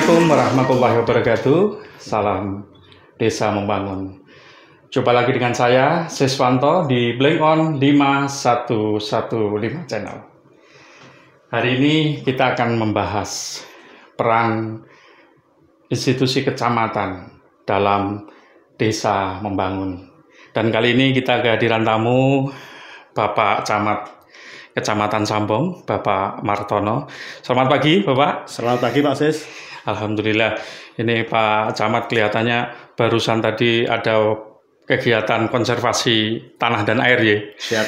Assalamualaikum warahmatullahi wabarakatuh. Salam Desa Membangun. Jumpa lagi dengan saya, Siswanto di Blink On 5115 channel. Hari ini kita akan membahas peran institusi kecamatan dalam Desa Membangun. Dan kali ini kita kehadiran tamu Bapak Camat Kecamatan Sambong, Bapak Martono. Selamat pagi, Bapak. Selamat pagi, Pak Sis. Alhamdulillah, ini Pak Camat kelihatannya barusan tadi ada kegiatan konservasi tanah dan air ya. Siap.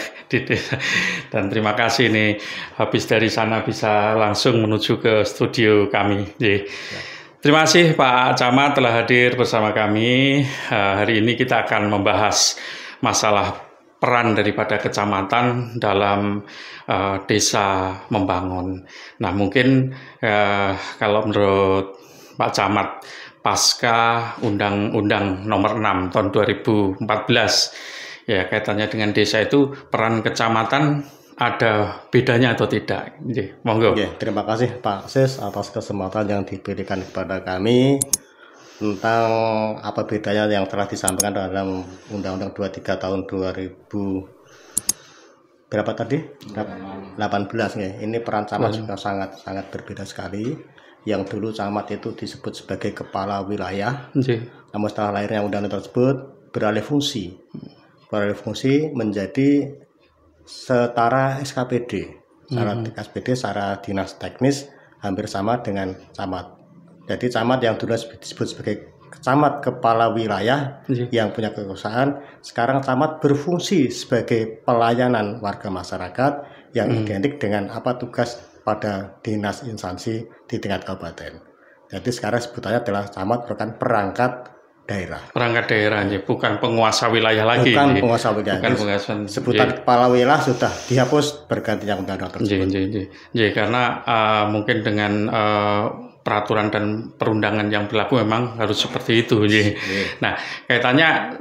Dan terima kasih nih, habis dari sana bisa langsung menuju ke studio kami. Terima kasih Pak Camat telah hadir bersama kami. Hari ini kita akan membahas masalah peran daripada kecamatan dalam desa membangun. Nah, mungkin kalau menurut Pak Camat, pasca Undang-Undang Nomor 6 tahun 2014, ya kaitannya dengan desa itu, peran kecamatan ada bedanya atau tidak? Monggo. Oke, terima kasih Pak Sis atas kesempatan yang diberikan kepada kami tentang apa bedanya yang telah disampaikan dalam Undang-Undang 23 tahun 2000 berapa tadi? 18 ya. Ini peran camat juga sangat berbeda sekali. Yang dulu camat itu disebut sebagai kepala wilayah. Namun setelah lahirnya undang-undang tersebut beralih fungsi menjadi setara SKPD. Secara dinas teknis hampir sama dengan camat. Jadi camat yang dulu disebut sebagai camat kepala wilayah yang punya kekuasaan, sekarang camat berfungsi sebagai pelayanan warga masyarakat yang identik dengan apa tugas pada dinas instansi di tingkat kabupaten. Jadi sekarang sebutannya adalah camat merupakan perangkat daerah. Perangkat daerah, bukan penguasa wilayah lagi. Bukan penguasa wilayah. Sebutan kepala wilayah sudah dihapus bergantinya undang-undang tersebut. Karena mungkin dengan peraturan dan perundangan yang berlaku memang harus seperti itu. Nah, kaitannya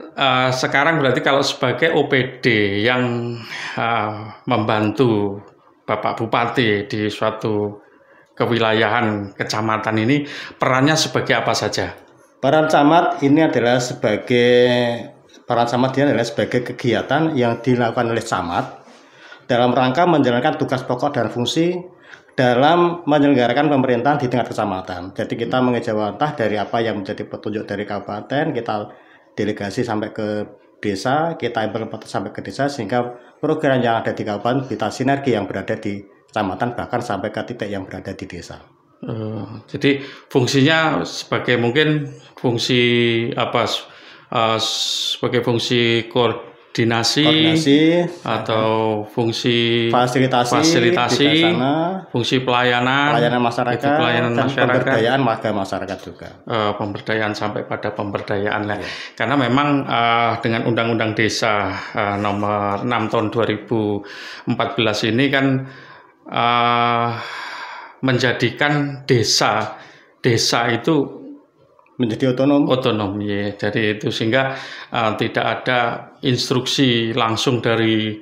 sekarang berarti kalau sebagai OPD yang membantu Bapak Bupati di suatu kewilayahan kecamatan ini, perannya sebagai apa saja? Peran camat ini adalah sebagai kegiatan yang dilakukan oleh camat dalam rangka menjalankan tugas pokok dan fungsi dalam menyelenggarakan pemerintahan di tingkat kecamatan. Jadi kita mengejawantah dari apa yang menjadi petunjuk dari kabupaten, kita delegasi sampai ke desa, kita implementasi sampai ke desa, sehingga program yang ada di kabupaten bisa sinergi yang berada di kecamatan, bahkan sampai ke titik yang berada di desa. Jadi fungsinya sebagai mungkin fungsi apa? Sebagai fungsi koordinasi atau fungsi fasilitasi, fungsi pelayanan masyarakat, dan pemberdayaan warga masyarakat juga. Pemberdayaan sampai pada pemberdayaan lah. Karena memang dengan Undang-Undang Desa Nomor 6 tahun 2014 ini kan menjadikan desa itu menjadi otonom ya. Jadi itu sehingga tidak ada instruksi langsung dari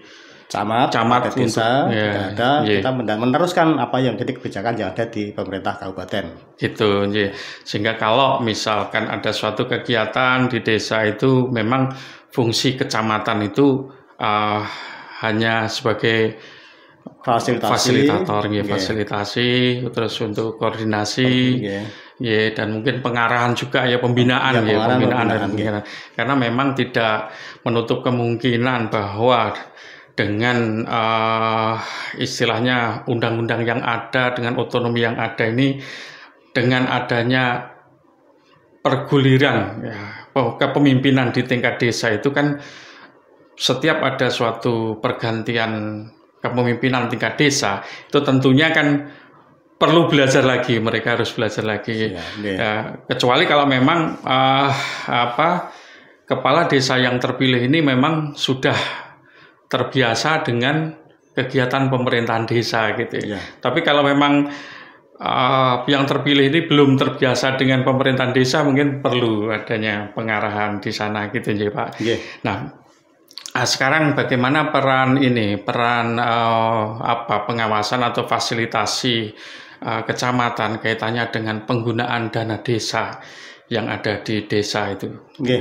camat ke desa, tidak ada. Kita meneruskan apa yang jadi kebijakan yang ada di pemerintah kabupaten. Gitu, sehingga kalau misalkan ada suatu kegiatan di desa itu memang fungsi kecamatan itu hanya sebagai fasilitator, fasilitasi, terus untuk koordinasi, dan mungkin pengarahan juga ya, pembinaan. Karena memang tidak menutup kemungkinan bahwa dengan istilahnya undang-undang yang ada, dengan otonomi yang ada ini, dengan adanya perguliran kepemimpinan di tingkat desa itu kan setiap ada suatu pergantian kepemimpinan tingkat desa itu tentunya kan perlu belajar lagi, mereka harus belajar lagi. Kecuali kalau memang kepala desa yang terpilih ini memang sudah terbiasa dengan kegiatan pemerintahan desa gitu. Tapi kalau memang yang terpilih ini belum terbiasa dengan pemerintahan desa, mungkin perlu adanya pengarahan di sana gitu ya Pak. Nah, sekarang bagaimana peran pengawasan atau fasilitasi kecamatan kaitannya dengan penggunaan dana desa yang ada di desa itu. Oke,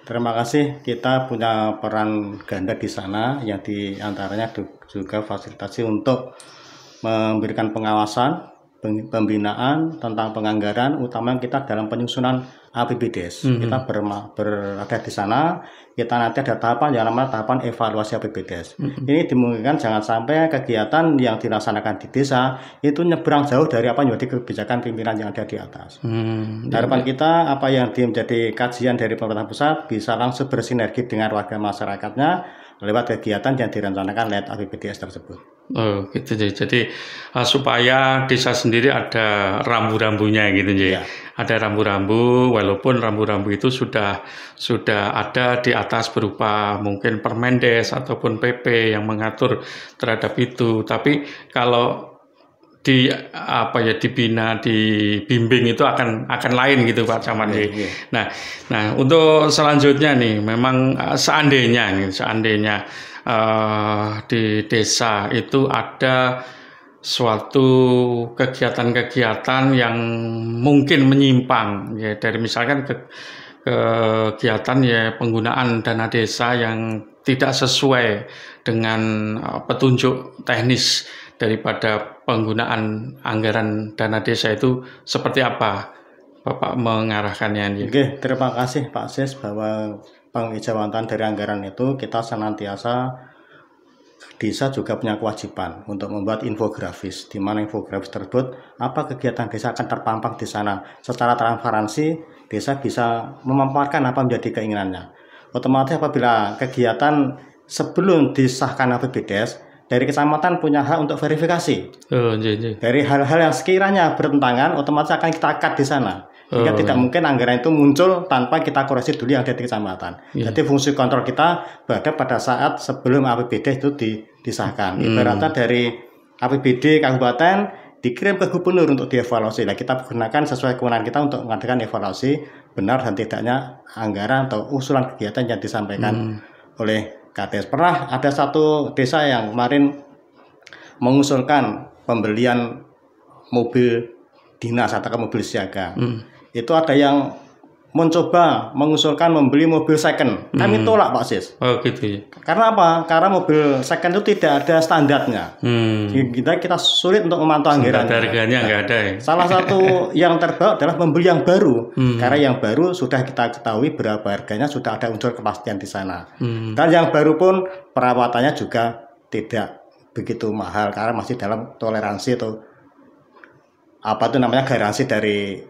terima kasih. Kita punya peran ganda di sana yang diantaranya juga fasilitasi untuk memberikan pengawasan, pembinaan tentang penganggaran, utama kita dalam penyusunan APBDes. Kita berada di sana, kita nanti ada tahapan yang namanya tahapan evaluasi APBDes. Ini dimungkinkan jangan sampai kegiatan yang dilaksanakan di desa itu nyebrang jauh dari apa yang menjadi kebijakan pimpinan yang ada di atas. Harapan kita apa yang menjadi kajian dari pemerintah pusat bisa langsung bersinergi dengan warga masyarakatnya lewat kegiatan yang direncanakan lewat APBDes tersebut. Oh gitu, jadi supaya desa sendiri ada rambu-rambunya gitu ya. Ada rambu-rambu, walaupun rambu-rambu itu sudah ada di atas berupa mungkin Permendes ataupun PP yang mengatur terhadap itu. Tapi kalau dibina, dibimbing itu akan lain gitu Pak Camat. Nah untuk selanjutnya nih, memang seandainya di desa itu ada suatu kegiatan-kegiatan yang mungkin menyimpang ya, dari misalkan kegiatan ya penggunaan dana desa yang tidak sesuai dengan petunjuk teknis daripada penggunaan anggaran dana desa, itu seperti apa Bapak mengarahkannya? Oke, terima kasih Pak Sis bahwa pengejawatan dari anggaran itu kita senantiasa, desa juga punya kewajiban untuk membuat infografis, di mana infografis tersebut apa kegiatan desa akan terpampang di sana secara transparansi. Desa bisa memaparkan apa menjadi keinginannya. Otomatis apabila kegiatan sebelum disahkan APBDes, dari kecamatan punya hak untuk verifikasi. Dari hal-hal yang sekiranya bertentangan, otomatis akan kita cut di sana. Sehingga tidak mungkin anggaran itu muncul tanpa kita koreksi dulu yang ada di kecamatan. Jadi fungsi kontrol kita berada pada saat sebelum APBD itu disahkan. Ibaratnya dari APBD kabupaten dikirim ke gubernur untuk dievaluasi. Nah, kita gunakan sesuai kewenangan kita untuk mengadakan evaluasi benar dan tidaknya anggaran atau usulan kegiatan yang disampaikan oleh KTS. Pernah ada satu desa yang kemarin mengusulkan pembelian mobil dinas atau mobil siaga. Itu ada yang mencoba mengusulkan membeli mobil second. Kami tolak Pak Sis. Oh gitu ya. Karena apa? Karena mobil second itu tidak ada standarnya. Kita sulit untuk memantau anggaran. Harganya nggak ada ya. Salah satu yang terbaik adalah membeli yang baru. Karena yang baru sudah kita ketahui berapa harganya, sudah ada unsur kepastian di sana. Dan yang baru pun perawatannya juga tidak begitu mahal karena masih dalam toleransi atau apa itu namanya garansi dari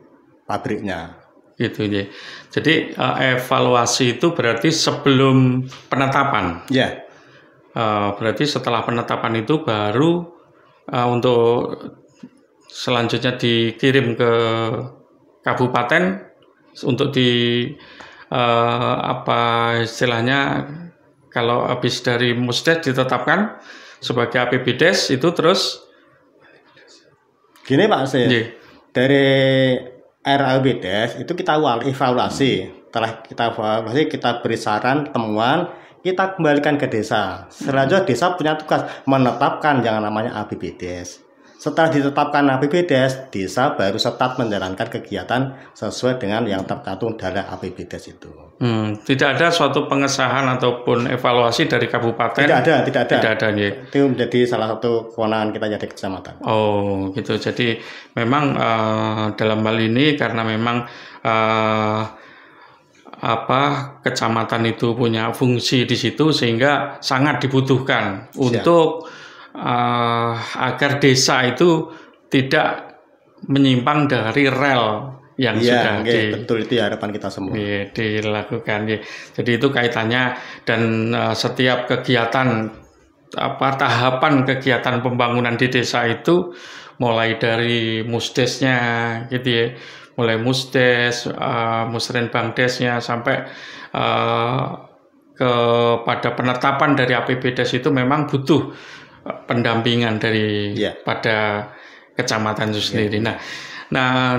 pabriknya. Gitu ya. Jadi evaluasi itu berarti sebelum penetapan. Ya. Berarti setelah penetapan itu baru untuk selanjutnya dikirim ke kabupaten untuk apa istilahnya, kalau habis dari Musdes ditetapkan sebagai APBDes itu terus gini Pak Sis. Dari RAPBDes itu kita evaluasi. Setelah kita evaluasi, kita beri saran, temuan, kita kembalikan ke desa. Selanjutnya desa punya tugas menetapkan yang namanya APBDes. Setelah ditetapkan APBDes, desa baru start menjalankan kegiatan sesuai dengan yang tercantum dalam APBDes itu. Tidak ada suatu pengesahan ataupun evaluasi dari kabupaten? Tidak ada. Ya. Itu menjadi salah satu kewenangan kita jadi kecamatan. Oh gitu. Jadi memang dalam hal ini karena memang kecamatan itu punya fungsi di situ, sehingga sangat dibutuhkan untuk agar desa itu tidak menyimpang dari rel yang sudah betul, itu harapan kita semua dilakukan. Jadi itu kaitannya, dan setiap kegiatan tahapan kegiatan pembangunan di desa itu mulai dari musdesnya gitu ya, mulai musdes, musrenbangdesnya sampai kepada penetapan dari APBDes itu memang butuh pendampingan dari pada kecamatan itu sendiri. Nah,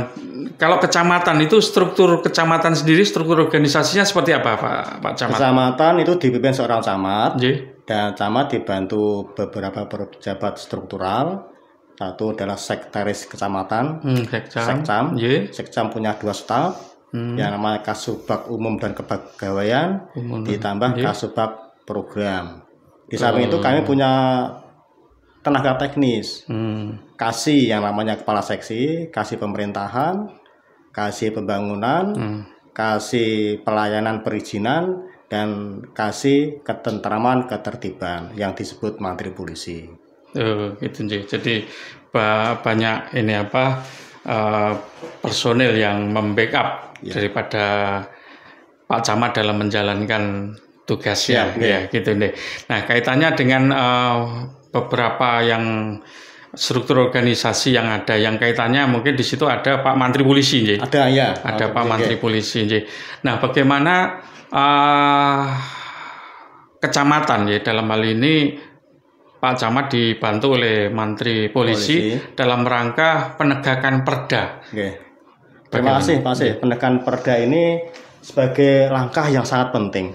kalau kecamatan itu struktur kecamatan sendiri, struktur organisasinya seperti apa Pak Camat? Kecamatan itu dipimpin seorang camat, dan camat dibantu beberapa pejabat struktural. Satu adalah sekretaris kecamatan, Sekcam. Sekcam punya 2 staf, yang namanya Kasubag Umum dan Kepegawaian, ditambah Kasubag Program. Di samping itu kami punya tenaga teknis, Kasih yang namanya kepala seksi, Kasih pemerintahan, Kasih pembangunan, Kasih pelayanan perizinan, dan Kasih ketentraman ketertiban yang disebut mantri polisi. Gitu. Jadi banyak ini personil yang membackup daripada Pak Camat dalam menjalankan tugasnya, gitu deh. Nah, kaitannya dengan beberapa yang struktur organisasi yang ada, yang kaitannya mungkin di situ ada Pak Mantri Polisi, ada Pak Mantri Polisi. Nah, bagaimana kecamatan dalam hal ini Pak Camat dibantu oleh Mantri Polisi dalam rangka penegakan perda. Terima kasih Pak Sih. Penegakan perda ini sebagai langkah yang sangat penting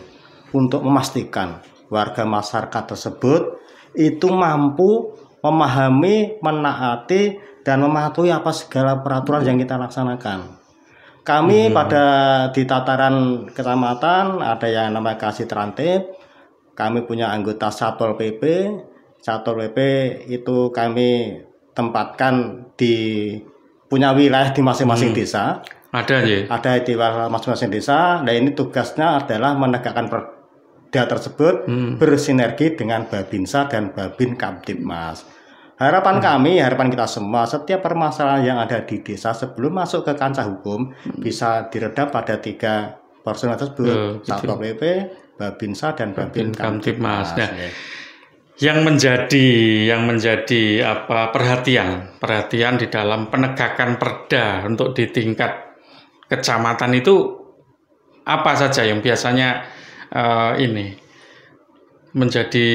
untuk memastikan warga masyarakat tersebut itu mampu memahami, menaati, dan mematuhi apa segala peraturan yang kita laksanakan. Kami di tataran kecamatan ada yang namanya Kasih Terantib, kami punya anggota Satpol PP. Satpol PP itu kami tempatkan punya wilayah di masing-masing desa. Ada di masing-masing desa. Nah, ini tugasnya adalah menegakkan perda tersebut bersinergi dengan Babinsa dan Babin Kamtibmas. Harapan kita semua, setiap permasalahan yang ada di desa sebelum masuk ke kancah hukum bisa diredam pada 3 personel tersebut, Satpol PP, Babinsa dan Babin Kamtibmas. Nah, yang menjadi perhatian di dalam penegakan perda untuk di tingkat kecamatan itu apa saja yang biasanya menjadi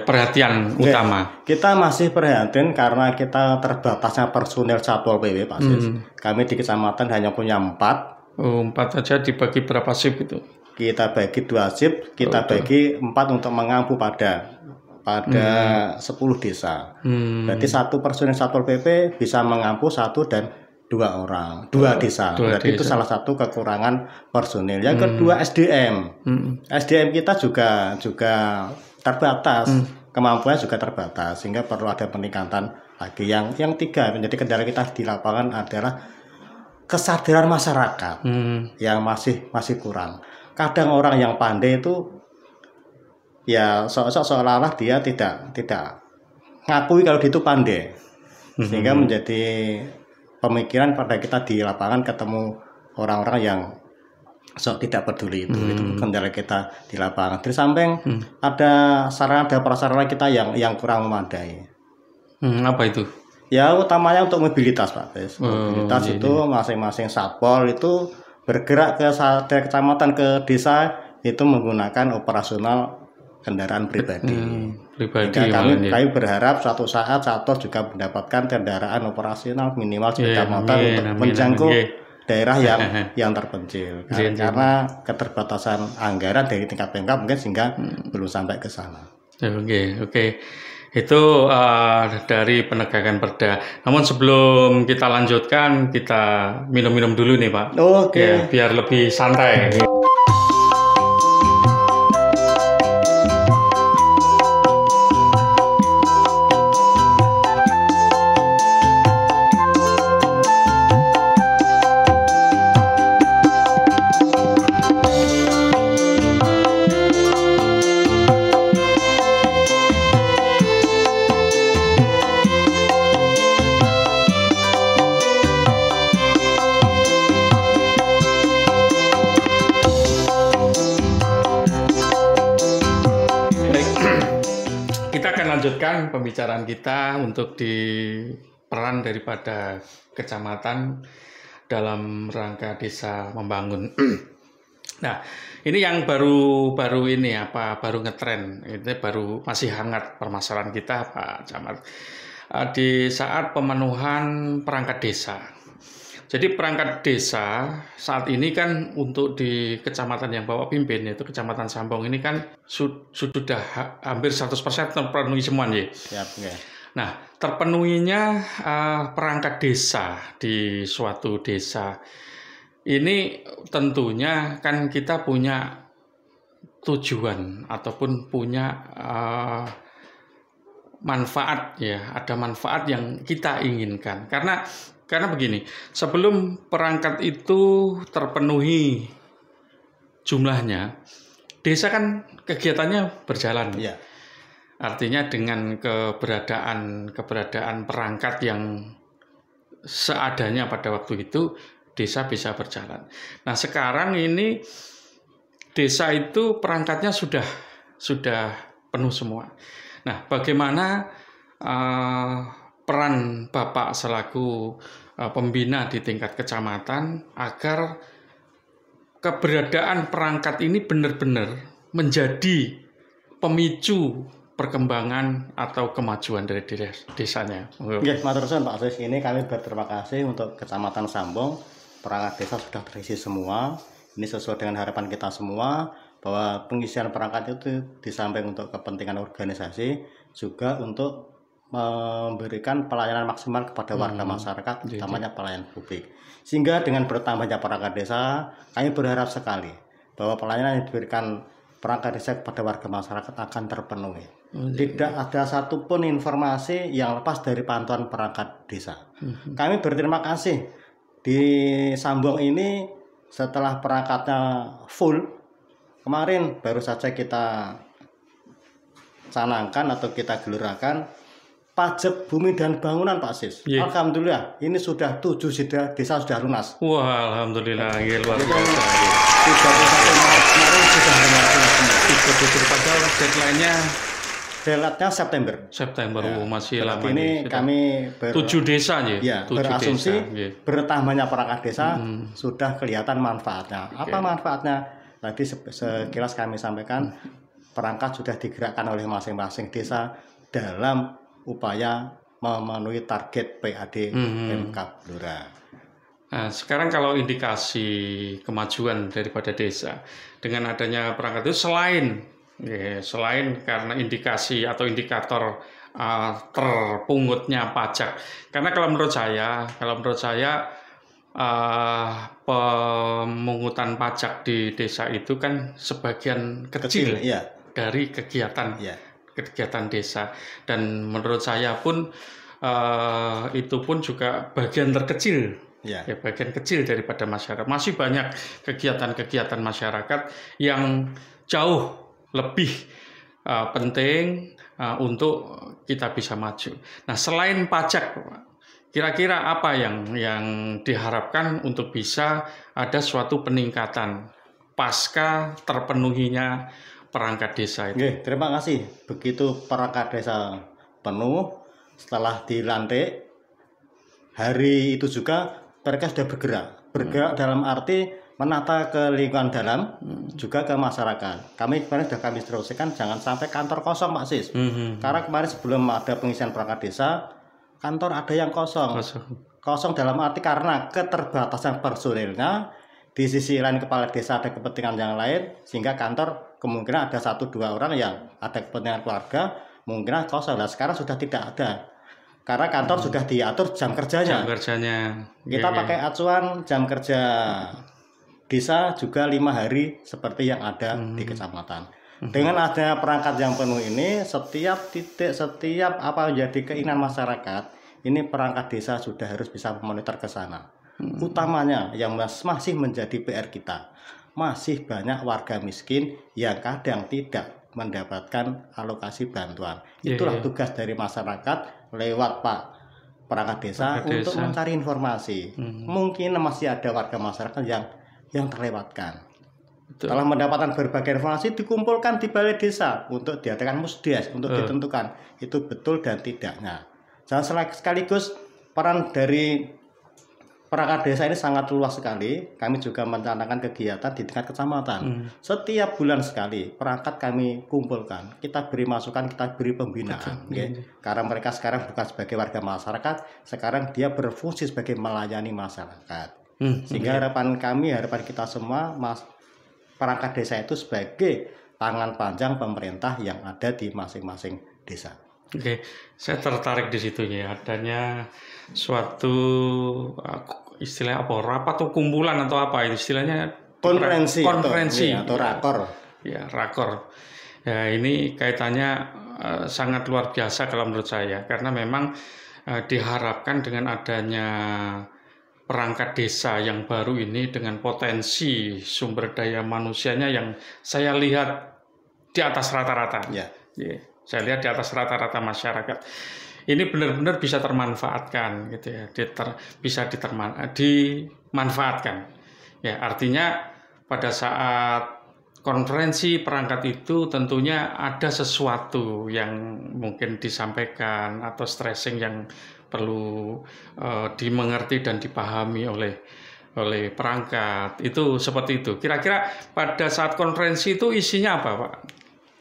perhatian utama? Kita masih prihatin karena kita terbatasnya personil Satpol PP, Pak Sis. Kami di kecamatan hanya punya 4. 4 saja dibagi berapa shift itu? Kita bagi 2 shift, kita bagi 4 untuk mengampu pada 10 desa. Berarti 1 personil Satpol PP bisa mengampu 1 dan 2 orang, 2 desa. Berarti itu salah satu kekurangan personil. Yang kedua SDM. SDM kita juga terbatas. Kemampuannya juga terbatas, sehingga perlu ada peningkatan lagi. Yang 3 menjadi kendala kita di lapangan adalah kesadaran masyarakat yang masih kurang. Kadang orang yang pandai itu ya seolah-olah dia tidak ngakui kalau dia itu pandai, sehingga menjadi pemikiran pada kita di lapangan ketemu orang-orang yang tidak peduli itu kendala kita di lapangan. Di samping ada prasarana kita yang kurang memadai. Apa itu? Ya utamanya untuk mobilitas, Pak Bes. Mobilitas itu masing-masing satpol itu bergerak ke kecamatan, ke desa itu menggunakan operasional kendaraan pribadi. Kami berharap suatu saat Satpol juga mendapatkan kendaraan operasional minimal sepeda motor untuk menjangkau daerah yang terpencil. Karena keterbatasan anggaran dari tingkat Pemkab mungkin sehingga belum sampai ke sana. Oke. Itu dari penegakan perda. Namun sebelum kita lanjutkan, kita minum-minum dulu nih, Pak. Oke. Biar lebih santai. Lanjutkan pembicaraan kita untuk di peran daripada kecamatan dalam rangka desa membangun. Nah, ini yang baru ngetren, ini masih hangat permasalahan kita, Pak Camat. Di saat pemenuhan perangkat desa. Jadi perangkat desa saat ini kan untuk di kecamatan yang Bapak pimpin, yaitu Kecamatan Sambong ini kan sudah hampir 100% terpenuhi semua nih. Siap, ya. Nah, terpenuhinya perangkat desa di suatu desa ini tentunya kan kita punya tujuan ataupun punya manfaat ya, ada manfaat yang kita inginkan. Karena begini, sebelum perangkat itu terpenuhi jumlahnya, desa kan kegiatannya berjalan. Iya. Artinya dengan keberadaan perangkat yang seadanya pada waktu itu, desa bisa berjalan. Nah, sekarang ini desa itu perangkatnya sudah penuh semua. Nah, bagaimana peran Bapak selaku pembina di tingkat kecamatan agar keberadaan perangkat ini benar-benar menjadi pemicu perkembangan atau kemajuan dari desanya. Oke, matur suwun Pak Sis. Ini kami berterima kasih untuk Kecamatan Sambong. Perangkat desa sudah terisi semua. Ini sesuai dengan harapan kita semua bahwa pengisian perangkat itu di samping untuk kepentingan organisasi juga untuk memberikan pelayanan maksimal kepada warga masyarakat, utamanya pelayanan publik. Sehingga dengan bertambahnya perangkat desa, kami berharap sekali bahwa pelayanan yang diberikan perangkat desa kepada warga masyarakat akan terpenuhi. Tidak ada satupun informasi yang lepas dari pantauan perangkat desa. Kami berterima kasih di Sambong ini setelah perangkatnya full. Kemarin baru saja kita canangkan atau kita gelurakan pajak bumi dan bangunan Pak Sis. Yeah. Alhamdulillah ini sudah 7 desa sudah lunas. Wah, alhamdulillah, luar biasa. 31 Maret kemarin sudah lunas semua. Betul, padahal deadline-nya September. Ya, masih lama. Ini kami 7 desa ya, berasumsi bertambahnya perangkat desa sudah kelihatan manfaatnya. Apa manfaatnya? Tadi sekilas kami sampaikan, perangkat sudah digerakkan oleh masing-masing desa dalam upaya memenuhi target PAD PMK Blora. Nah, sekarang kalau indikasi kemajuan daripada desa dengan adanya perangkat itu selain karena indikasi atau indikator terpungutnya pajak. Karena kalau menurut saya pemungutan pajak di desa itu kan sebagian kecil ya. Dari kegiatan desa, dan menurut saya pun itu pun juga bagian terkecil. Bagian kecil daripada masyarakat. Masih banyak kegiatan-kegiatan masyarakat yang jauh lebih penting untuk kita bisa maju. Nah, selain pajak, kira-kira apa yang diharapkan untuk bisa ada suatu peningkatan pasca terpenuhinya perangkat desa itu? Oke, terima kasih. Begitu perangkat desa penuh, setelah dilantik, hari itu juga mereka sudah bergerak dalam arti menata ke lingkungan dalam, juga ke masyarakat. Kemarin sudah kami instruksikan jangan sampai kantor kosong Pak Sis. Karena kemarin sebelum ada pengisian perangkat desa, kantor ada yang kosong. Kosong dalam arti karena keterbatasan personilnya. Di sisi lain kepala desa ada kepentingan yang lain, sehingga kantor kemungkinan ada 1-2 orang yang ada kepentingan keluarga, mungkin kosong. Nah, sekarang sudah tidak ada. Karena kantor sudah diatur jam kerjanya. Kita pakai acuan jam kerja desa juga 5 hari seperti yang ada di kecamatan. Dengan adanya perangkat yang penuh ini, setiap titik, setiap apa menjadi keinginan masyarakat, ini perangkat desa sudah harus bisa memonitor ke sana. Utamanya yang masih menjadi PR kita, masih banyak warga miskin yang kadang tidak mendapatkan alokasi bantuan. Itulah tugas dari masyarakat lewat Pak perangkat desa untuk mencari informasi. Mungkin masih ada warga masyarakat yang terlewatkan. Setelah mendapatkan berbagai informasi, dikumpulkan di balai desa untuk diadakan musdes untuk ditentukan itu betul dan tidaknya. Dan sekaligus peran dari perangkat desa ini sangat luas sekali. Kami juga mencanangkan kegiatan di tingkat kecamatan. Setiap bulan sekali perangkat kami kumpulkan. Kita beri masukan, kita beri pembinaan. Karena mereka sekarang bukan sebagai warga masyarakat, sekarang dia berfungsi sebagai melayani masyarakat. Sehingga harapan kita semua, perangkat desa itu sebagai tangan panjang pemerintah yang ada di masing-masing desa. Oke, saya tertarik di situ ya, adanya suatu istilah apa, rapat atau kumpulan atau apa itu istilahnya, konferensi atau rakor. Ya, rakor. Ya, ini kaitannya sangat luar biasa kalau menurut saya, karena memang diharapkan dengan adanya perangkat desa yang baru ini dengan potensi sumber daya manusianya yang saya lihat di atas rata-rata. Ya. Saya lihat di atas rata-rata masyarakat. Ini benar-benar bisa termanfaatkan gitu ya, bisa dimanfaatkan. Ya, artinya pada saat konferensi perangkat itu tentunya ada sesuatu yang mungkin disampaikan atau stressing yang perlu dimengerti dan dipahami oleh perangkat. Itu seperti itu. Kira-kira pada saat konferensi itu isinya apa, Pak?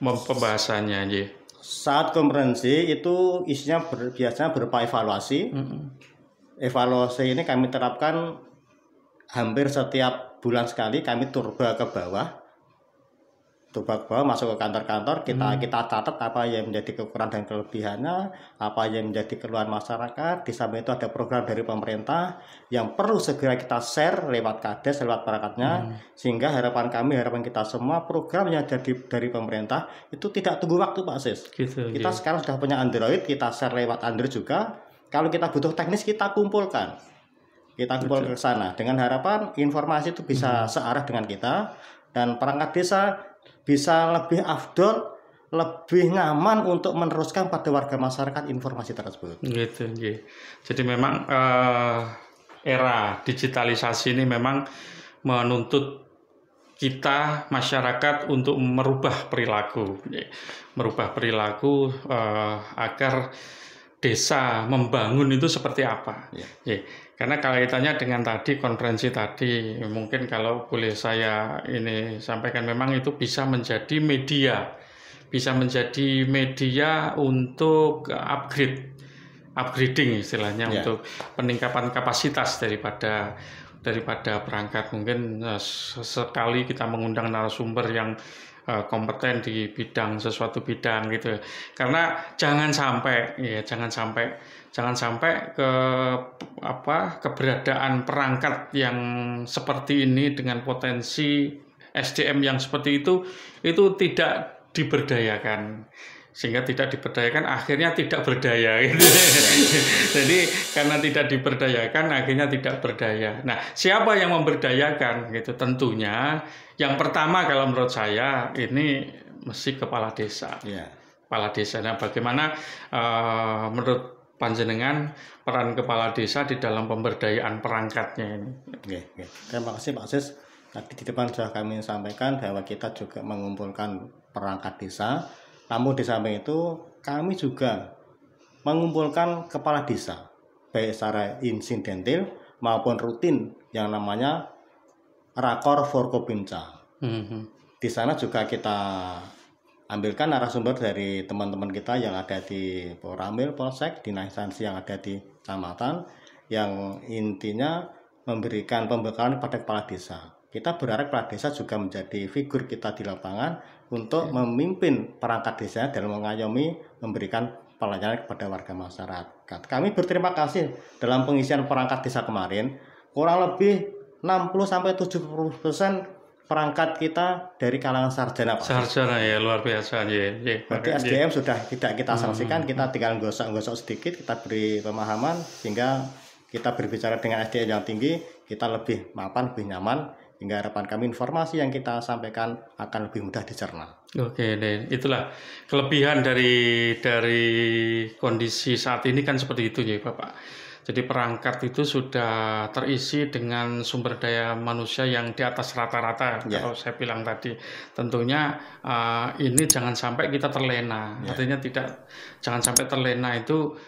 Pembahasannya aja. Saat konferensi itu isinya biasanya berupa evaluasi. Evaluasi ini kami terapkan hampir setiap bulan sekali. Kami turba ke bawah, masuk ke kantor-kantor, kita catat apa yang menjadi kekurangan dan kelebihannya, apa yang menjadi keluhan masyarakat. Di samping itu ada program dari pemerintah yang perlu segera kita share lewat Kades, lewat perangkatnya, sehingga harapan kita semua program yang jadi dari pemerintah itu tidak tunggu waktu, Pak Sis. Kita sekarang sudah punya Android, kita share lewat Android juga. Kalau kita butuh teknis, kita kumpulkan ke sana dengan harapan informasi itu bisa searah dengan kita, dan perangkat desa bisa lebih afdol, lebih nyaman untuk meneruskan pada warga masyarakat informasi tersebut. Gitu. Jadi memang era digitalisasi ini memang menuntut kita masyarakat untuk merubah perilaku agar desa membangun itu seperti apa. Karena kaitannya dengan tadi konferensi tadi, mungkin kalau boleh saya ini sampaikan, memang itu bisa menjadi media untuk upgrading istilahnya, untuk peningkatan kapasitas daripada perangkat. Mungkin sekali kita mengundang narasumber yang kompeten di sesuatu bidang gitu. Karena jangan sampai keberadaan perangkat yang seperti ini dengan potensi SDM yang seperti itu tidak diberdayakan. Sehingga tidak diberdayakan, akhirnya tidak berdaya gitu. Jadi karena tidak diberdayakan, akhirnya tidak berdaya. Nah, siapa yang memberdayakan gitu? Tentunya yang pertama kalau menurut saya ini mesti kepala desa. Kepala desa. Nah, bagaimana menurut panjenengan peran kepala desa di dalam pemberdayaan perangkatnya ini? Terima kasih, Pak Sis. Tadi di depan sudah kami sampaikan bahwa kita juga mengumpulkan perangkat desa. Namun di samping itu kami juga mengumpulkan kepala desa, baik secara insidental maupun rutin yang namanya Rakor Forkopimda. Di sana juga kita ambilkan narasumber dari teman-teman kita yang ada di Poramil, Polsek, dinas instansi yang ada di kecamatan, yang intinya memberikan pembekalan pada kepala desa. Kita berharap kepala desa juga menjadi figur kita di lapangan untuk memimpin perangkat desa dalam mengayomi, memberikan pelayanan kepada warga masyarakat. Kami berterima kasih dalam pengisian perangkat desa kemarin, kurang lebih 60-70% perangkat kita dari kalangan sarjana, Pak. Sarjana ya, luar biasa. Berarti SDM sudah tidak kita sanksikan, kita tinggal gosok-gosok sedikit, kita beri pemahaman sehingga kita berbicara dengan SDM yang tinggi, kita lebih mapan, lebih nyaman, hingga harapan kami informasi yang kita sampaikan akan lebih mudah dicerna. Oke, itulah kelebihan dari kondisi saat ini kan seperti itu ya, Bapak. Jadi perangkat itu sudah terisi dengan sumber daya manusia yang di atas rata-rata. Kalau saya bilang tadi, tentunya ini jangan sampai kita terlena. Artinya jangan sampai terlena itu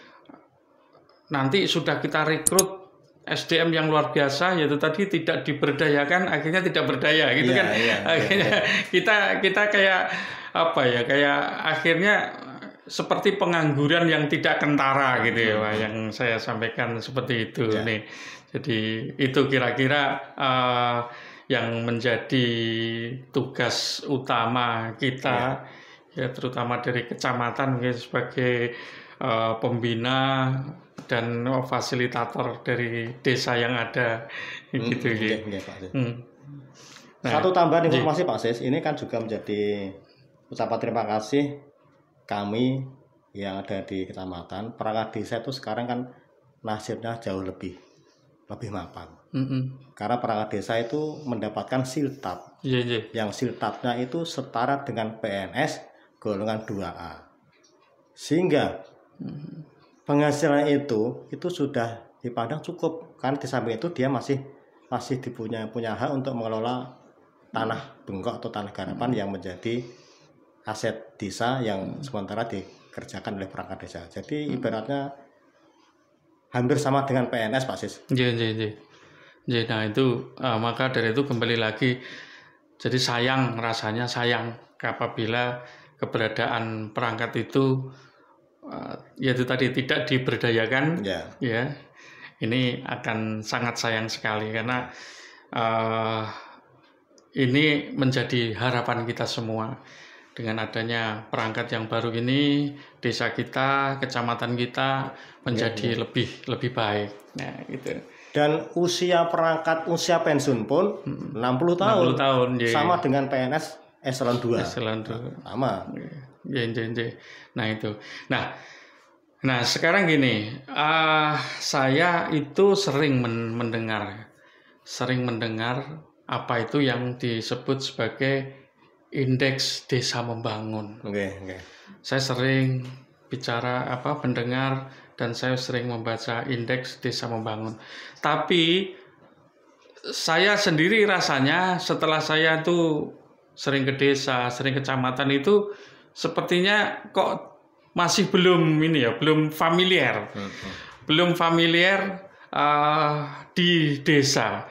nanti sudah kita rekrut SDM yang luar biasa, yaitu tadi tidak diberdayakan, akhirnya tidak berdaya gitu kan. Akhirnya kita kayak apa ya, kayak akhirnya seperti pengangguran yang tidak kentara gitu ya, Pak, yang saya sampaikan seperti itu nih. Jadi itu kira-kira yang menjadi tugas utama kita ya terutama dari kecamatan mungkin sebagai pembina dan fasilitator dari desa yang ada gitu ya. Pak Sis. Nah, Satu tambahan informasi Pak Sis, ini kan juga menjadi ucapan terima kasih kami yang ada di kecamatan. Perangkat desa itu sekarang kan nasibnya jauh lebih mapan. Karena perangkat desa itu mendapatkan siltap. Yang siltapnya itu setara dengan PNS golongan 2A. Sehingga penghasilan itu sudah dipandang cukup, karena di samping itu dia masih punya hak untuk mengelola tanah bengkok atau tanah garapan yang menjadi aset desa yang sementara dikerjakan oleh perangkat desa. Jadi ibaratnya hampir sama dengan PNS Pak Sis. Nah itu maka dari itu kembali lagi, jadi rasanya sayang apabila keberadaan perangkat itu yaitu tadi tidak diberdayakan, ya ini akan sangat sayang sekali, karena ini menjadi harapan kita semua. Dengan adanya perangkat yang baru ini, desa kita, kecamatan kita menjadi lebih baik. Nah, gitu. Dan usia perangkat, usia pensiun pun 60 tahun. Sama dengan PNS eselon 2. Sama. Nah, itu. Nah, sekarang gini, saya itu sering mendengar apa itu yang disebut sebagai indeks desa membangun. Saya sering mendengar dan saya sering membaca indeks desa membangun. Tapi saya sendiri rasanya setelah saya tuh sering ke desa, sering kecamatan itu sepertinya kok masih belum familiar. Belum familiar di desa.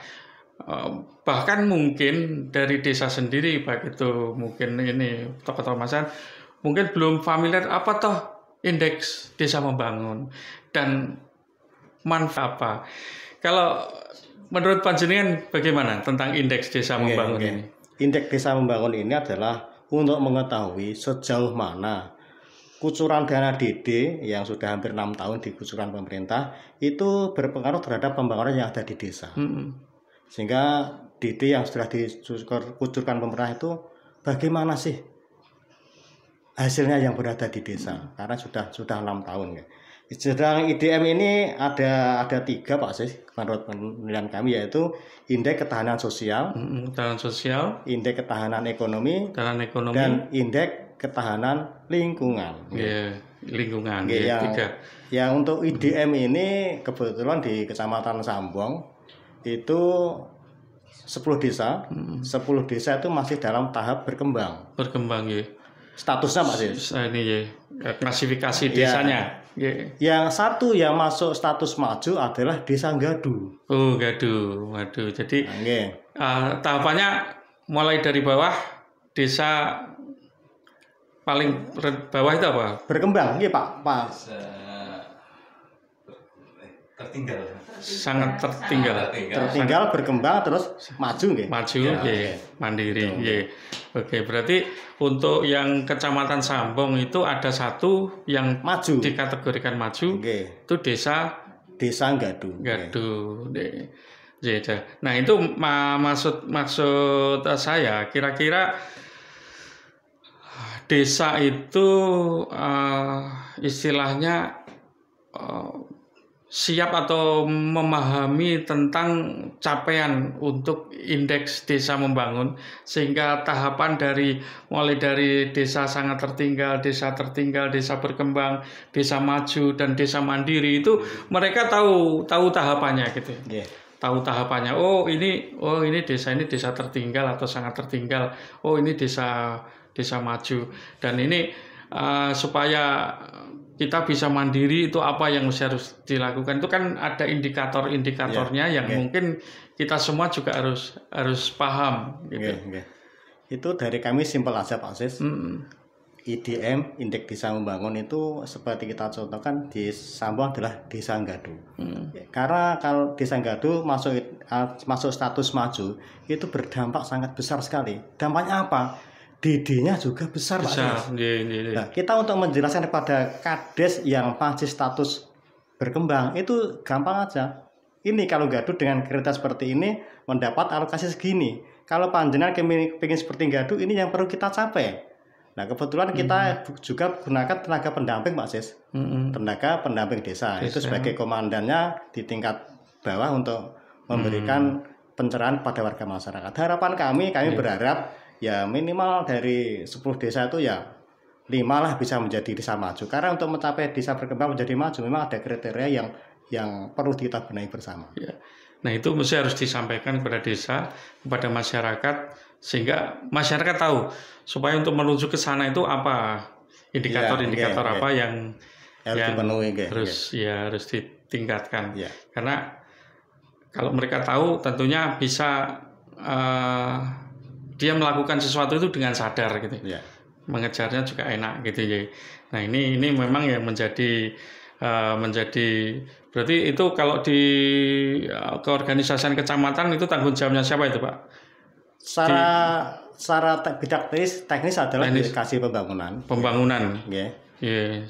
Bahkan mungkin dari desa sendiri, baik itu mungkin ini tokoh-tokoh masyarakat mungkin belum familiar apa toh indeks desa membangun dan manfaat apa. Kalau menurut panjenengan bagaimana tentang indeks desa membangun ini? Indeks desa membangun ini adalah untuk mengetahui sejauh mana kucuran dana DD yang sudah hampir 6 tahun dikucurkan pemerintah itu berpengaruh terhadap pembangunan yang ada di desa. Sehingga DD yang sudah dikucurkan pemerintah itu bagaimana sih hasilnya yang berada di desa, karena sudah 6 tahun ya. Sedang IDM ini ada 3 Pak Sis menurut penilaian kami, yaitu indeks ketahanan sosial, indeks ketahanan ekonomi, dan indeks ketahanan lingkungan. Lingkungan. Yang untuk IDM ini kebetulan di Kecamatan Sambong itu 10 desa, 10 desa itu masih dalam tahap berkembang ya. Statusnya Pak Sis. Ini ya, klasifikasi desanya. Yang satu yang masuk status maju adalah Desa Gadu. Oh, Gadu. Waduh, jadi tahapannya mulai dari bawah, desa paling bawah itu apa? Berkembang, iya Pak. Tertinggal. Sangat tertinggal, berkembang terus maju nggih. Mandiri nggih. Oke, berarti untuk yang Kecamatan Sambong itu ada satu yang maju, dikategorikan maju. Itu desa Gadu. Nah, itu maksud saya kira-kira desa itu istilahnya siap atau memahami tentang capaian untuk indeks desa membangun, sehingga tahapan mulai dari desa sangat tertinggal, desa berkembang, desa maju, dan desa mandiri itu mereka tahu tahapannya gitu. Tahu tahapannya. Oh ini desa tertinggal atau sangat tertinggal. Oh ini desa maju. Dan ini supaya kita bisa mandiri itu apa yang harus dilakukan, itu kan ada indikator-indikatornya yang mungkin kita semua juga harus paham gitu. Itu dari kami simpel aja Pak Sis. IDM, indeks desa membangun itu seperti kita contohkan di Sambong adalah Desa Gadu. Karena kalau Desa Gadu masuk status maju itu berdampak sangat besar sekali. Dampaknya apa? DD-nya juga besar, Pak Sis. Nah, kita untuk menjelaskan kepada Kades yang masih status berkembang itu gampang aja. Ini kalau Gaduh dengan kereta seperti ini mendapat alokasi segini. Kalau panjenengan pengen seperti Gaduh, ini yang perlu kita capai. Nah, kebetulan kita juga gunakan tenaga pendamping, Pak Sis. Tenaga pendamping desa. Itu sebagai komandannya di tingkat bawah untuk memberikan pencerahan pada warga masyarakat. Harapan kami berharap ya minimal dari 10 desa itu ya 5 lah bisa menjadi desa maju. Karena untuk mencapai desa berkembang menjadi maju memang ada kriteria yang perlu kita benahi bersama. Ya. Nah, itu mesti harus disampaikan kepada desa, kepada masyarakat, sehingga masyarakat tahu supaya untuk menuju ke sana itu apa indikator-indikator apa yang dipenuhi, harus ditingkatkan. Karena kalau mereka tahu tentunya bisa dia melakukan sesuatu itu dengan sadar gitu. Mengejarnya juga enak gitu ya. Nah, ini memang yang menjadi berarti itu kalau di keorganisasian kecamatan itu tanggung jawabnya siapa itu, Pak? Secara bidang teknis adalah Delegasi Pembangunan.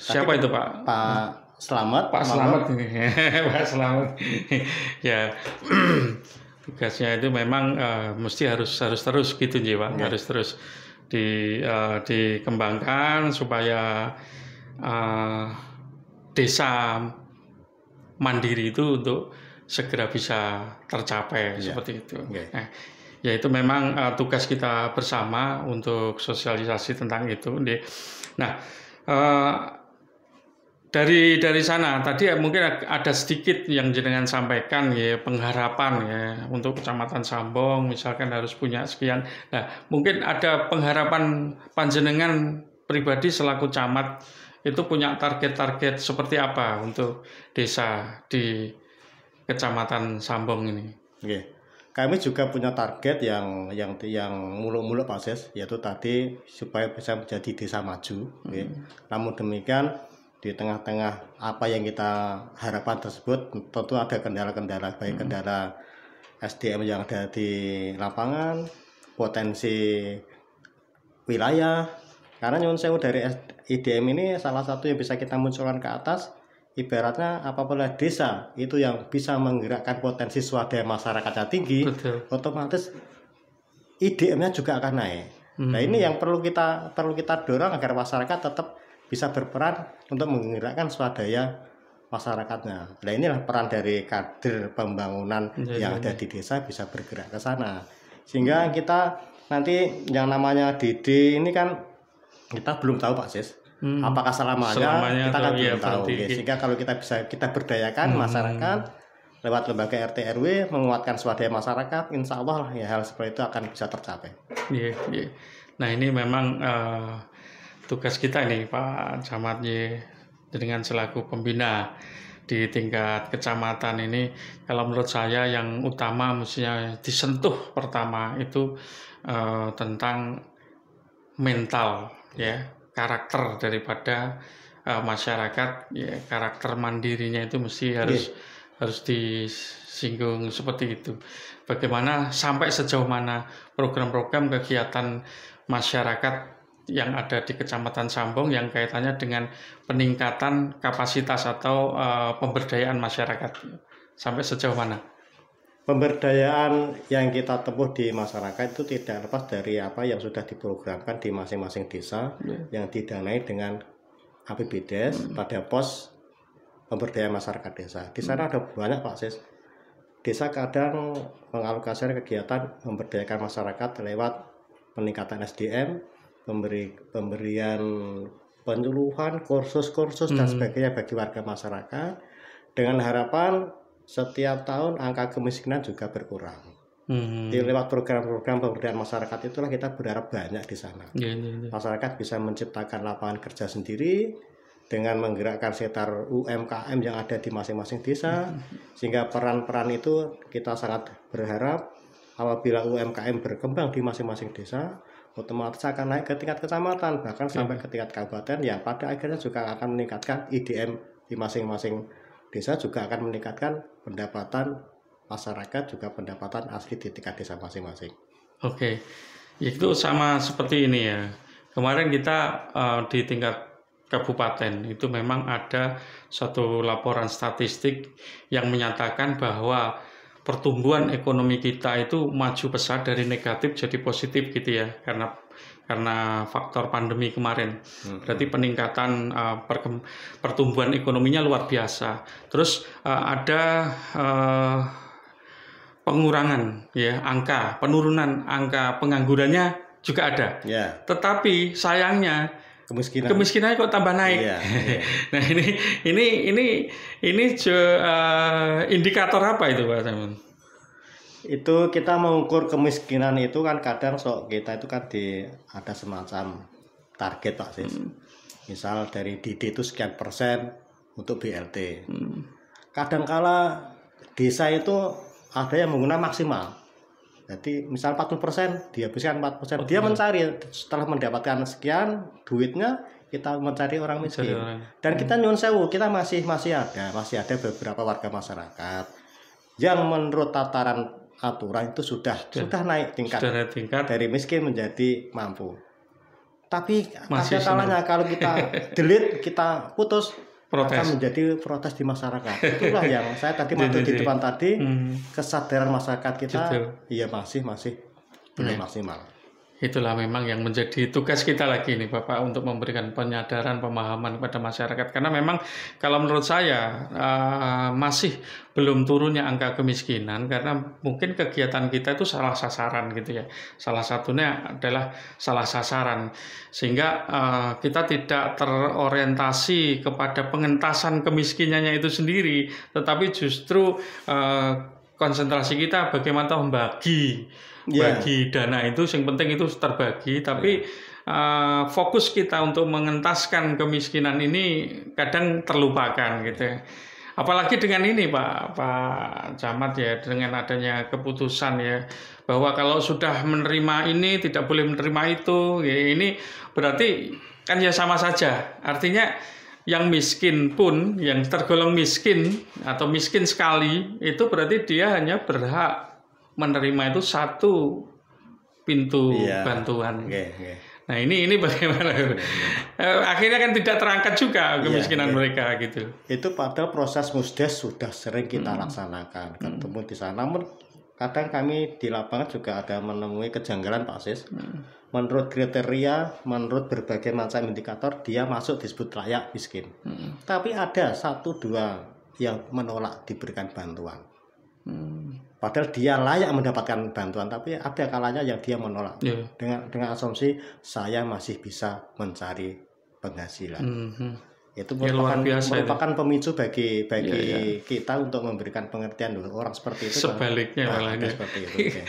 Siapa itu, Pak? Pak Slamet. Pak Slamet. Ya. Tugasnya itu memang mesti harus terus gitu ya, Pak. Harus terus dikembangkan supaya desa mandiri itu untuk segera bisa tercapai seperti itu. Nah, ya itu memang tugas kita bersama untuk sosialisasi tentang itu. Nah, dari sana tadi mungkin ada sedikit yang jenengan sampaikan ya, pengharapan ya untuk Kecamatan Sambong misalkan harus punya sekian. Nah, mungkin ada pengharapan panjenengan pribadi selaku camat itu punya target-target seperti apa untuk desa di Kecamatan Sambong ini? Kami juga punya target yang muluk-muluk, Pak Sis, yaitu tadi supaya bisa menjadi desa maju. Namun demikian di tengah-tengah apa yang kita harapkan tersebut tentu ada kendala-kendala, baik kendala SDM yang ada di lapangan, potensi wilayah. Karena nyuwun sewu dari IDM ini salah satu yang bisa kita munculkan ke atas, ibaratnya apabila desa itu yang bisa menggerakkan potensi swadaya masyarakatnya tinggi, otomatis IDM-nya juga akan naik. Nah, ini yang perlu kita dorong agar masyarakat tetap bisa berperan untuk menggerakkan swadaya masyarakatnya. Nah, inilah peran dari kader pembangunan yang ada di desa bisa bergerak ke sana. Sehingga kita nanti yang namanya DD ini kan kita belum tahu, Pak Sis. Apakah selamanya kita kan belum tahu. Sehingga kalau kita berdayakan masyarakat lewat lembaga RT RW menguatkan swadaya masyarakat, insya Allah ya hal seperti itu akan bisa tercapai. Nah, ini memang tugas kita nih, Pak Camat dengan selaku pembina di tingkat kecamatan ini. Kalau menurut saya yang utama mestinya disentuh pertama itu tentang mental ya, karakter daripada masyarakat ya, karakter mandirinya itu mesti harus disinggung seperti itu. Bagaimana sampai sejauh mana program-program kegiatan masyarakat yang ada di Kecamatan Sambong yang kaitannya dengan peningkatan kapasitas atau pemberdayaan masyarakat, sampai sejauh mana? Pemberdayaan yang kita tempuh di masyarakat itu tidak lepas dari apa yang sudah diprogramkan di masing-masing desa yang didanai dengan APBDes pada pos pemberdayaan masyarakat desa. Di sana ada banyak, Pak Sis. Desa kadang mengalokasikan kegiatan memberdayakan masyarakat lewat peningkatan SDM, pemberian penyuluhan, kursus-kursus dan sebagainya bagi warga masyarakat dengan harapan setiap tahun angka kemiskinan juga berkurang. Di lewat program-program pemberdayaan masyarakat itulah kita berharap banyak di sana. Masyarakat bisa menciptakan lapangan kerja sendiri dengan menggerakkan sekitar UMKM yang ada di masing-masing desa, sehingga peran-peran itu kita sangat berharap apabila UMKM berkembang di masing-masing desa, otomatis akan naik ke tingkat kecamatan, bahkan sampai ke tingkat kabupaten, yang pada akhirnya juga akan meningkatkan IDM di masing-masing desa, juga akan meningkatkan pendapatan masyarakat, juga pendapatan asli di tingkat desa masing-masing. Oke. Itu sama seperti ini ya. Kemarin kita di tingkat kabupaten itu memang ada satu laporan statistik yang menyatakan bahwa pertumbuhan ekonomi kita itu maju pesat dari negatif jadi positif gitu ya, karena faktor pandemi kemarin. Berarti peningkatan pertumbuhan ekonominya luar biasa. Terus ada pengurangan ya, penurunan angka penganggurannya juga ada. Ya. Tetapi sayangnya kemiskinannya kok tambah naik. Iya, iya. Nah, ini indikator apa itu, Pak Samun? Itu kita mengukur kemiskinan itu kan kadang kita itu kan ada semacam target, Pak Sis. Misal dari DD itu sekian persen untuk BLT. Kadangkala desa itu ada yang menggunakan maksimal. Jadi misal 40%, dihabiskan 4%. Dia mencari setelah mendapatkan sekian duitnya, kita mencari orang miskin. Dan kita nyuwun sewu, kita masih ada beberapa warga masyarakat yang menurut tataran aturan itu sudah naik tingkat dari miskin menjadi mampu. Tapi ada kalanya kalau kita delete, kita putus, akan menjadi protes di masyarakat. Itulah yang saya tadi maksud di depan tadi, kesadaran masyarakat kita iya masih belum maksimal. Itulah memang yang menjadi tugas kita lagi nih Bapak, untuk memberikan penyadaran, pemahaman kepada masyarakat. Karena memang kalau menurut saya masih belum turunnya angka kemiskinan karena mungkin kegiatan kita itu salah sasaran gitu ya. Salah satunya adalah salah sasaran, sehingga kita tidak terorientasi kepada pengentasan kemiskinannya itu sendiri, tetapi justru konsentrasi kita bagaimana membagi dana itu, yang penting itu terbagi, tapi fokus kita untuk mengentaskan kemiskinan ini kadang terlupakan gitu. Apalagi dengan ini Pak Camat ya, dengan adanya keputusan ya bahwa kalau sudah menerima ini tidak boleh menerima itu, ya ini berarti kan ya sama saja. Artinya yang miskin pun, yang tergolong miskin atau miskin sekali, itu berarti dia hanya berhak menerima itu satu pintu bantuan. Nah ini bagaimana? Akhirnya kan tidak terangkat juga kemiskinan mereka gitu. Itu padahal proses musdes sudah sering kita laksanakan, ketemu di sana. Namun kadang kami di lapangan juga ada menemui kejanggalan, Pak Sis. Menurut kriteria, menurut berbagai macam indikator, dia masuk disebut layak miskin. Tapi ada 1-2 yang menolak diberikan bantuan. Padahal dia layak mendapatkan bantuan, tapi ada kalanya yang dia menolak dengan asumsi saya masih bisa mencari penghasilan. Itu merupakan pemicu bagi kita untuk memberikan pengertian dulu orang seperti itu. Sebaliknya malah seperti itu.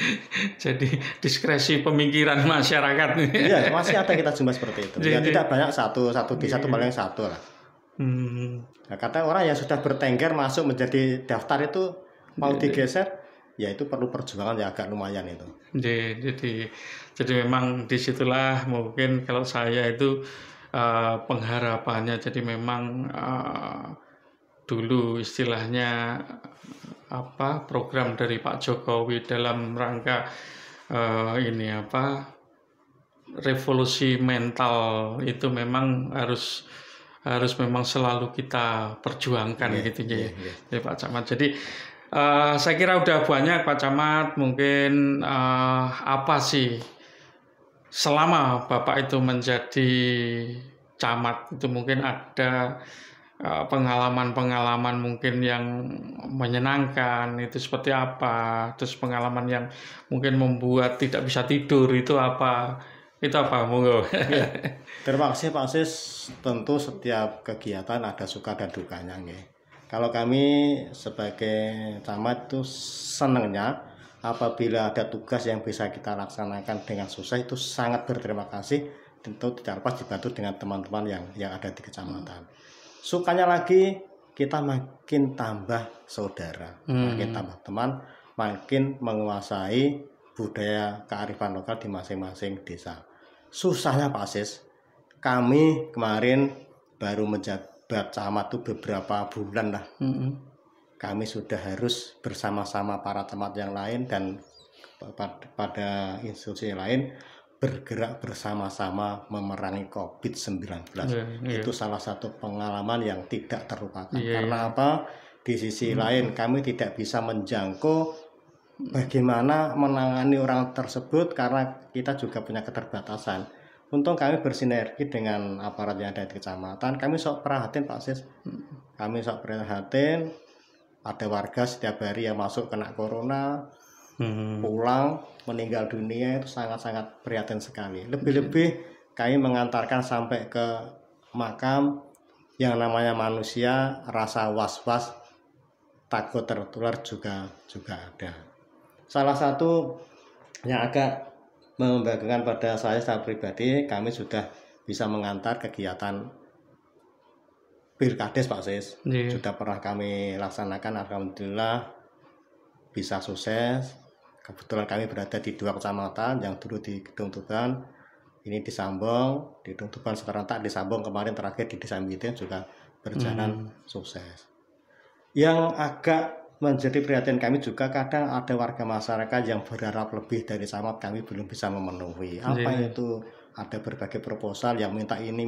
Jadi diskresi pemikiran masyarakat. Iya, masih ada kita jumpa seperti itu. Ya tidak banyak, satu desa itu paling satu lah. Nah, kata orang yang sudah bertengger masuk menjadi daftar itu mau digeser, ya itu perlu perjuangan yang agak lumayan itu. Jadi memang disitulah mungkin kalau saya itu pengharapannya. Jadi memang dulu istilahnya program dari Pak Jokowi dalam rangka revolusi mental itu memang harus memang selalu kita perjuangkan gitu ya Pak Camat. Jadi saya kira udah banyak Pak Camat, mungkin apa sih selama Bapak itu menjadi camat itu mungkin ada pengalaman-pengalaman mungkin yang menyenangkan itu seperti apa, terus pengalaman yang mungkin membuat tidak bisa tidur itu apa? Monggo. Terima kasih Pak Sis. Tentu setiap kegiatan ada suka dan dukanya nggih. Kalau kami sebagai camat itu senangnya apabila ada tugas yang bisa kita laksanakan dengan susah, itu sangat berterima kasih. Tentu tidak lepas dibantu dengan teman-teman yang ada di kecamatan. Sukanya lagi kita makin tambah saudara, makin tambah teman, makin menguasai budaya kearifan lokal di masing-masing desa. Susahnya Pak Sis, kami kemarin baru menjabat camat itu beberapa bulan lah. Kami sudah harus bersama-sama para camat yang lain dan pada institusi lain bergerak bersama-sama memerangi COVID-19. Itu salah satu pengalaman yang tidak terlupakan. Karena apa? Di sisi lain kami tidak bisa menjangkau bagaimana menangani orang tersebut karena kita juga punya keterbatasan. Untung kami bersinergi dengan aparat yang ada di kecamatan. Kami sok perhatian Pak Sis. Kami sok perhatian. Ada warga setiap hari yang masuk kena corona, pulang meninggal dunia, itu sangat-sangat prihatin sekali. Lebih-lebih kami mengantarkan sampai ke makam. Yang namanya manusia, rasa was-was, takut tertular juga ada. Salah satu yang agak membanggakan pada saya secara pribadi, kami sudah bisa mengantar kegiatan Pilkades Pak Sis. Sudah pernah kami laksanakan, alhamdulillah bisa sukses. Kebetulan kami berada di 2 kecamatan, yang dulu di Gedung Tuban, ini di Sambong, di Gedung Tuban sekarang tak di Sambong, kemarin terakhir di Desa Mbitin juga berjalan sukses. Yang agak menjadi perhatian kami juga, kadang ada warga masyarakat yang berharap lebih dari camat, kami belum bisa memenuhi. Apa itu? Ada berbagai proposal yang minta ini.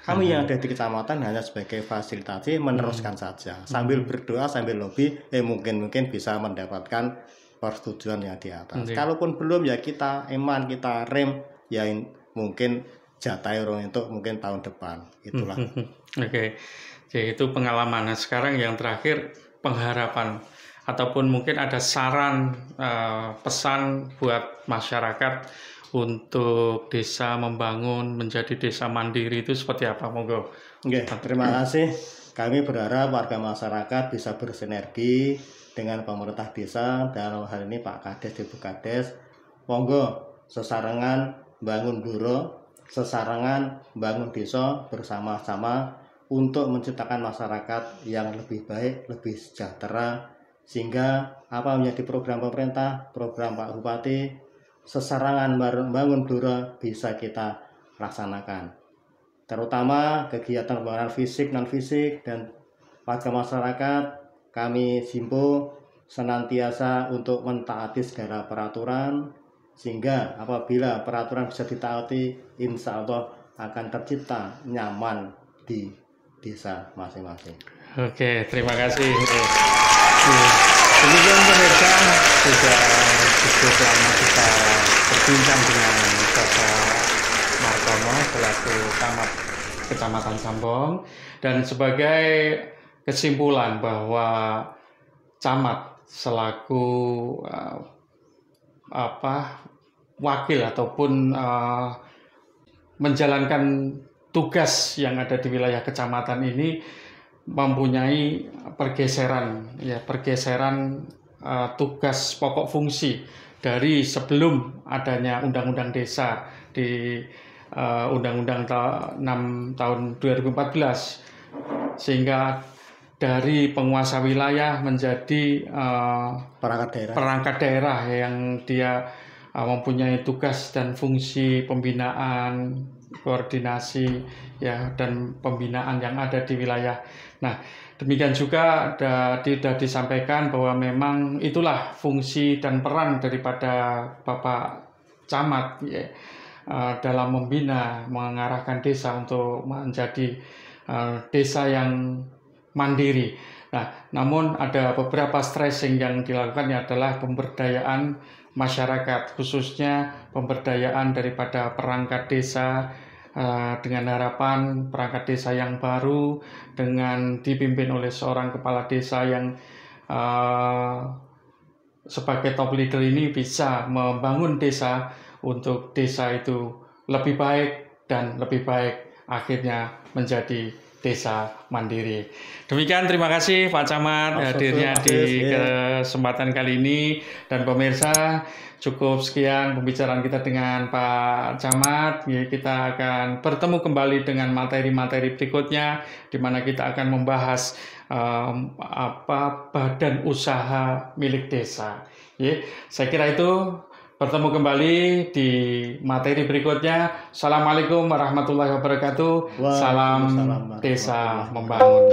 Kami yang ada di kecamatan hanya sebagai fasilitasi, meneruskan saja. Sambil berdoa, sambil lobby, mungkin bisa mendapatkan persetujuan yang di atas. Kalaupun belum, ya kita kita rem, ya mungkin jatah untuk mungkin tahun depan. Itulah. Oke. Jadi itu pengalaman. Nah, sekarang yang terakhir pengharapan ataupun mungkin ada saran pesan buat masyarakat untuk desa membangun menjadi desa mandiri itu seperti apa? Monggo. Oke, terima kasih. Kami berharap warga masyarakat bisa bersinergi dengan pemerintah desa, dalam hal ini Pak Kades, Ibu Kades. Monggo sesarengan bangun buro, sesarengan bangun desa bersama-sama untuk menciptakan masyarakat yang lebih baik, lebih sejahtera, sehingga apa menjadi program pemerintah, program Pak Bupati, sesarangan bangun blura bisa kita laksanakan. Terutama kegiatan pembangunan fisik, non-fisik, dan warga masyarakat, kami himbau senantiasa untuk mentaati segala peraturan, sehingga apabila peraturan bisa ditaati, insya Allah akan tercipta nyaman di desa masing-masing. Oke, terima kasih. Demikian pemirsa, sudah cukup lama kita berbincang dengan Bapak Martono selaku Camat Kecamatan Sambong, dan sebagai kesimpulan bahwa camat selaku wakil ataupun menjalankan tugas yang ada di wilayah kecamatan ini mempunyai pergeseran tugas pokok fungsi dari sebelum adanya Undang-Undang Desa di Undang-Undang 6 tahun 2014, sehingga dari penguasa wilayah menjadi perangkat daerah yang dia mempunyai tugas dan fungsi pembinaan, koordinasi dan pembinaan yang ada di wilayah. Nah, demikian juga sudah disampaikan bahwa memang itulah fungsi dan peran daripada Bapak Camat dalam membina, mengarahkan desa untuk menjadi desa yang mandiri. Nah, namun ada beberapa stressing yang dilakukan adalah pemberdayaan masyarakat, khususnya pemberdayaan daripada perangkat desa, dengan harapan perangkat desa yang baru dengan dipimpin oleh seorang kepala desa yang sebagai top leader ini bisa membangun desa untuk desa itu lebih baik dan lebih baik akhirnya menjadi desa mandiri. Demikian, terima kasih Pak Camat hadirnya di kesempatan kali ini, dan pemirsa, cukup sekian pembicaraan kita dengan Pak Camat. Kita akan bertemu kembali dengan materi-materi berikutnya, di mana kita akan membahas badan usaha milik desa. Saya kira itu. Bertemu kembali di materi berikutnya. Assalamualaikum warahmatullahi wabarakatuh. Salam desa membangun.